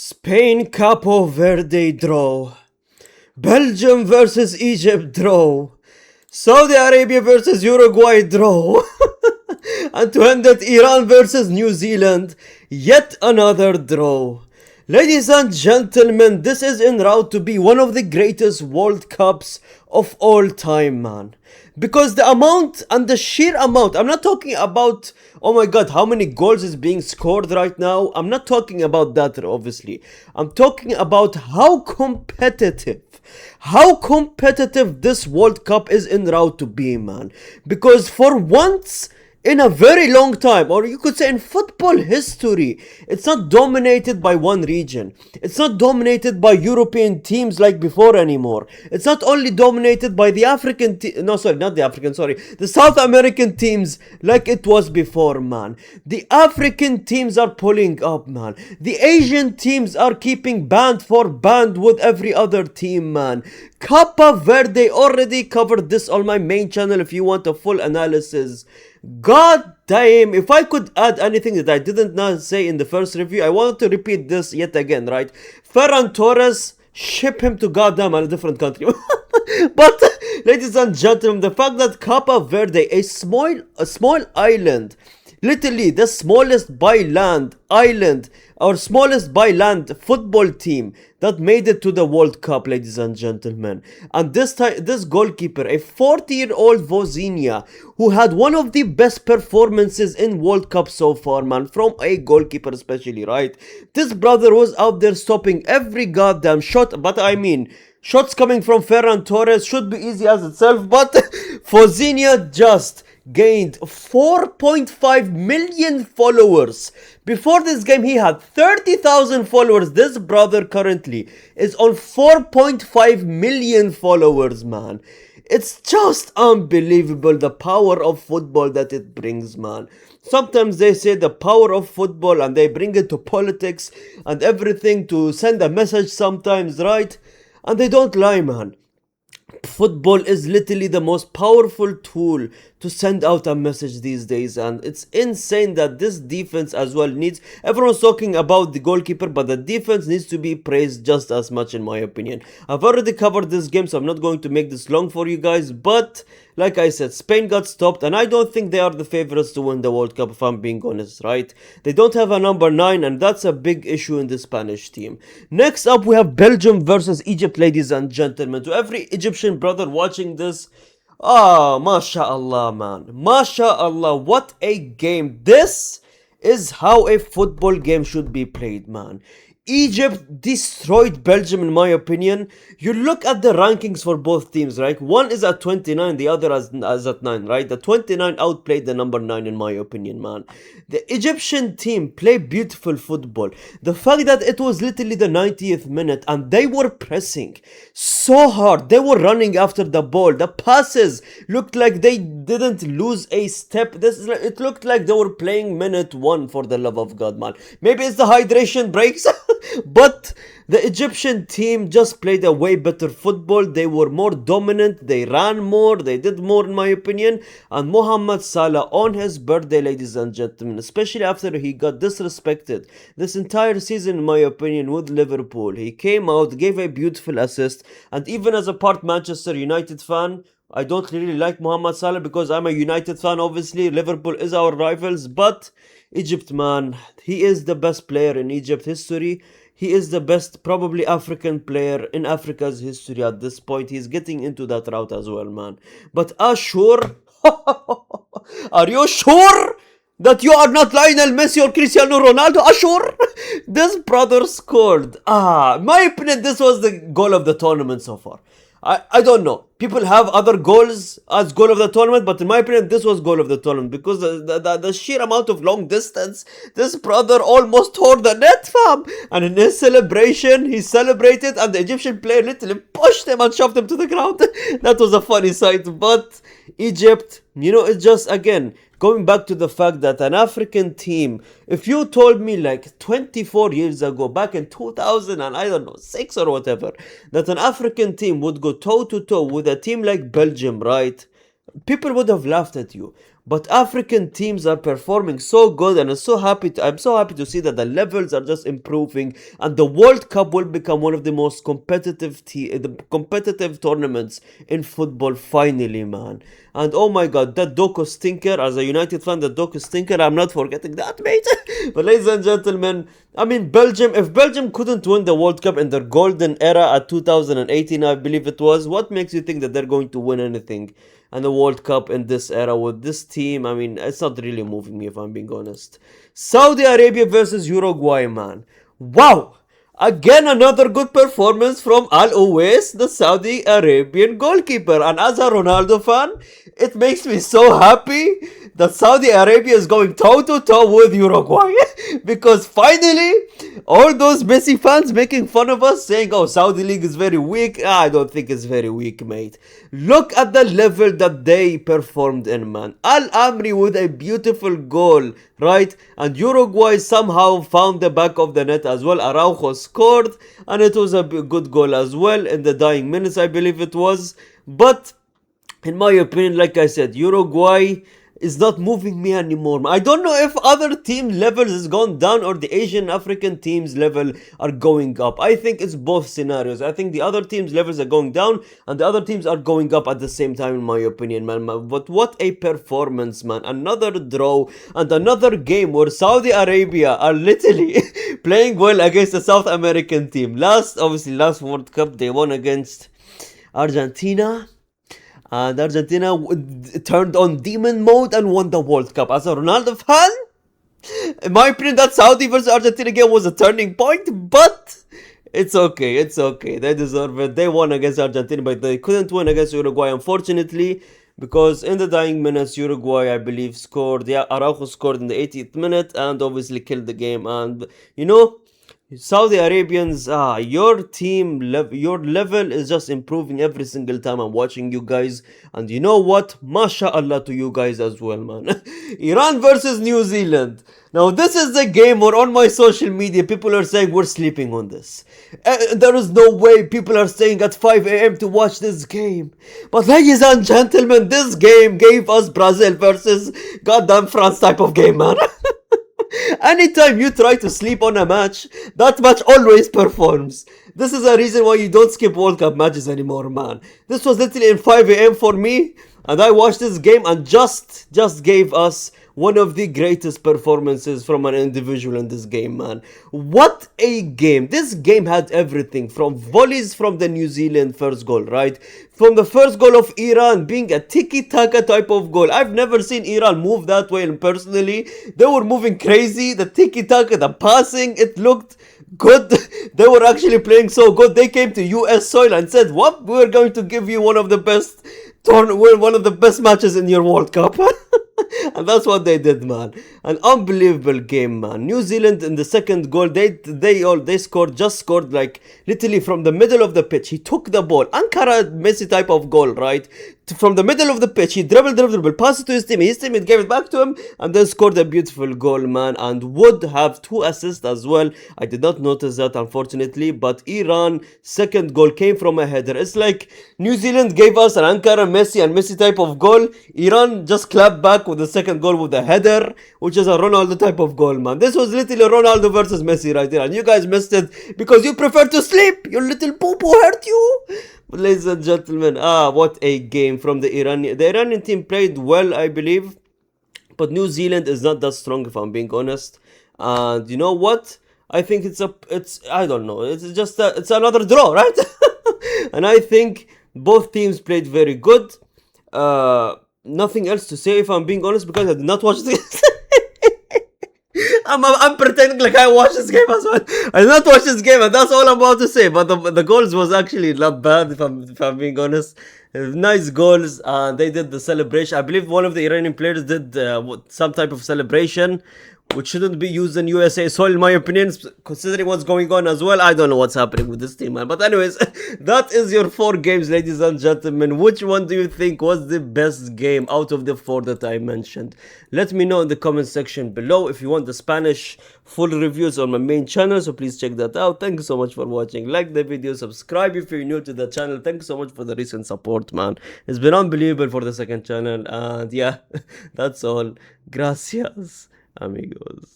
Spain Cape Verde draw. Belgium versus Egypt draw. Saudi Arabia versus Uruguay draw. And to end it, Iran versus New Zealand, yet another draw. Ladies and gentlemen, this is en route to be one of the greatest World Cups of all time, man. Because the amount and the sheer amount, I'm not talking about, oh my god, how many goals is being scored right now. I'm not talking about that, obviously. I'm talking about how competitive this World Cup is en route to be, man. Because for once in a very long time, or you could say in football history, it's not dominated by one region. It's not dominated by European teams like before anymore. It's not only dominated by the the South American teams like it was before, man. The African teams are pulling up, man. The Asian teams are keeping band for band with every other team, man. Cape Verde, already covered this on my main channel if you want a full analysis. God damn, if I could add anything that I didn't not say in the first review, I wanted to repeat this yet again, right? Ferran Torres, ship him to goddamn a different country. But, ladies and gentlemen, the fact that Cape Verde, a small island, literally the smallest by land football team that made it to the World Cup, ladies and gentlemen. And this time, this goalkeeper, a 40-year-old Vozinha, who had one of the best performances in World Cup so far, man, from a goalkeeper especially, right? This brother was out there stopping every goddamn shot, but I mean, shots coming from Ferran Torres should be easy as itself, but Vozinha just gained 4.5 million followers. Before this game, he had 30,000 followers. This brother currently is on 4.5 million followers, man. It's just unbelievable, the power of football that it brings, man. Sometimes they say the power of football and they bring it to politics and everything to send a message sometimes, right? And they don't lie, man. Football is literally the most powerful tool to send out a message these days, and it's insane that this defense as well needs, everyone's talking about the goalkeeper, but the defense needs to be praised just as much, in my opinion. I've already covered this game, so I'm not going to make this long for you guys, but like I said, Spain got stopped, and I don't think they are the favorites to win the World Cup, if I'm being honest, right? They don't have a number 9, and that's a big issue in the Spanish team. Next up, we have Belgium versus Egypt, ladies and gentlemen. To every Egyptian brother watching this, mashallah, man. Mashallah, what a game. This is how a football game should be played, man. Egypt destroyed Belgium, in my opinion. You look at the rankings for both teams, right? One is at 29, the other is at 9, right? The 29 outplayed the number 9, in my opinion, man. The Egyptian team played beautiful football. The fact that it was literally the 90th minute and they were pressing so hard. They were running after the ball. The passes looked like they didn't lose a step. It looked like they were playing minute 1, for the love of God, man. Maybe it's the hydration breaks. But the Egyptian team just played a way better football. They were more dominant, they ran more, they did more, in my opinion. And Mohamed Salah, on his birthday, ladies and gentlemen, especially after he got disrespected this entire season, in my opinion, with Liverpool, he came out, gave a beautiful assist. And even as a part Manchester United fan, I don't really like Mohamed Salah because I'm a United fan, obviously. Liverpool is our rivals, but Egypt, man, he is the best player in Egypt history. He is the best, probably, African player in Africa's history at this point. He's getting into that route as well, man. But Ashur, are you sure that you are not Lionel Messi or Cristiano Ronaldo? Ashur, this brother scored. In my opinion, this was the goal of the tournament so far. I don't know. People have other goals as goal of the tournament, but in my opinion, this was goal of the tournament because the sheer amount of long distance, this brother almost tore the net, fam. And in his celebration, he celebrated, and the Egyptian player literally pushed him and shoved him to the ground. That was a funny sight. But Egypt, it's just, again, going back to the fact that an African team, if you told me like 24 years ago, back in 2000 and I don't know, 6 or whatever, that an African team would go toe to toe with a team like Belgium, right? People would have laughed at you. But African teams are performing so good, and I'm so happy to see that the levels are just improving, and the World Cup will become one of the most the competitive tournaments in football finally, man. And oh my god, that Doku stinker, as a United fan, the Doku stinker, I'm not forgetting that, mate. But ladies and gentlemen, I mean, if Belgium couldn't win the World Cup in their golden era at 2018, I believe it was, what makes you think that they're going to win anything and the World Cup in this era with this team? I mean, it's not really moving me, if I'm being honest. Saudi Arabia versus Uruguay, man. Wow! Again, another good performance from Al Owais, the Saudi Arabian goalkeeper. And as a Ronaldo fan, it makes me so happy that Saudi Arabia is going toe to toe with Uruguay. Because finally, all those Messi fans making fun of us, saying, oh, Saudi League is very weak. I don't think it's very weak, mate. Look at the level that they performed in, man. Al Amri with a beautiful goal, right? And Uruguay somehow found the back of the net as well. Araujo scored, and it was a good goal as well in the dying minutes, I believe it was. But in my opinion, like I said, Uruguay is not moving me anymore. I don't know if other team levels has gone down or the Asian African teams level are going up. I think it's both scenarios. I think the other teams levels are going down and the other teams are going up at the same time, in my opinion, man. But what a performance, man. Another draw and another game where Saudi Arabia are literally playing well against a South American team. Last World Cup they won against Argentina. And Argentina turned on demon mode and won the World Cup. As a Ronaldo fan, in my opinion, that Saudi versus Argentina game was a turning point, but it's okay. They deserve it. They won against Argentina, but they couldn't win against Uruguay, unfortunately, because in the dying minutes, Uruguay, I believe, scored. Yeah, Araujo scored in the 80th minute and obviously killed the game. And, Saudi Arabians, your your level is just improving every single time I'm watching you guys. And you know what? MashaAllah to you guys as well, man. Iran versus New Zealand. Now, this is the game where on my social media, people are saying we're sleeping on this. There is no way people are staying at 5 a.m. to watch this game. But ladies and gentlemen, this game gave us Brazil versus goddamn France type of game, man. Anytime you try to sleep on a match, that match always performs. This is a reason why you don't skip World Cup matches anymore, man. This was literally in 5 a.m. for me, and I watched this game and just gave us one of the greatest performances from an individual in this game, man. What a game. This game had everything from volleys from the New Zealand first goal, right? From the first goal of Iran being a tiki-taka type of goal. I've never seen Iran move that way, and personally, they were moving crazy. The tiki-taka, the passing, it looked good. They were actually playing so good. They came to US soil and said, what? We're going to give you one of the best matches in your World Cup. And that's what they did, man. An unbelievable game, man. New Zealand in the second goal, they scored like literally from the middle of the pitch. He took the ball, Ankara Messi type of goal, right? From the middle of the pitch, he dribbled, passed it to his teammate gave it back to him, and then scored a beautiful goal, man. And would have 2 assists as well. I did not notice that, unfortunately. But Iran second goal came from a header. It's like New Zealand gave us an Ankara Messi type of goal. Iran just clapped back with the second goal with a header, which is a Ronaldo type of goal, man. This was literally Ronaldo versus Messi right there, and you guys missed it because you prefer to sleep. Your little poo-poo hurt you. But ladies and gentlemen, what a game from the Iranian. The Iranian team played well, I believe, but New Zealand is not that strong, if I'm being honest. And you know what? I think I don't know. It's another draw, right? And I think both teams played very good. Nothing else to say, if I'm being honest, because I did not watch this. I'm pretending like I watched this game as well. I did not watch this game, and that's all I'm about to say. But the goals was actually not bad, if I'm being honest. Nice goals, and they did the celebration. I believe one of the Iranian players did some type of celebration which shouldn't be used in USA soil, in my opinion, considering what's going on as well. I don't know what's happening with this team, man. But anyways, that is your 4 games, ladies and gentlemen. Which one do you think was the best game out of the 4 that I mentioned? Let me know in the comment section below. If you want the Spanish full reviews on my main channel, so please check that out. Thank you so much for watching. Like the video, subscribe if you're new to the channel. Thank you so much for the recent support, man. It's been unbelievable for the second channel, and yeah, that's all. Gracias, amigos.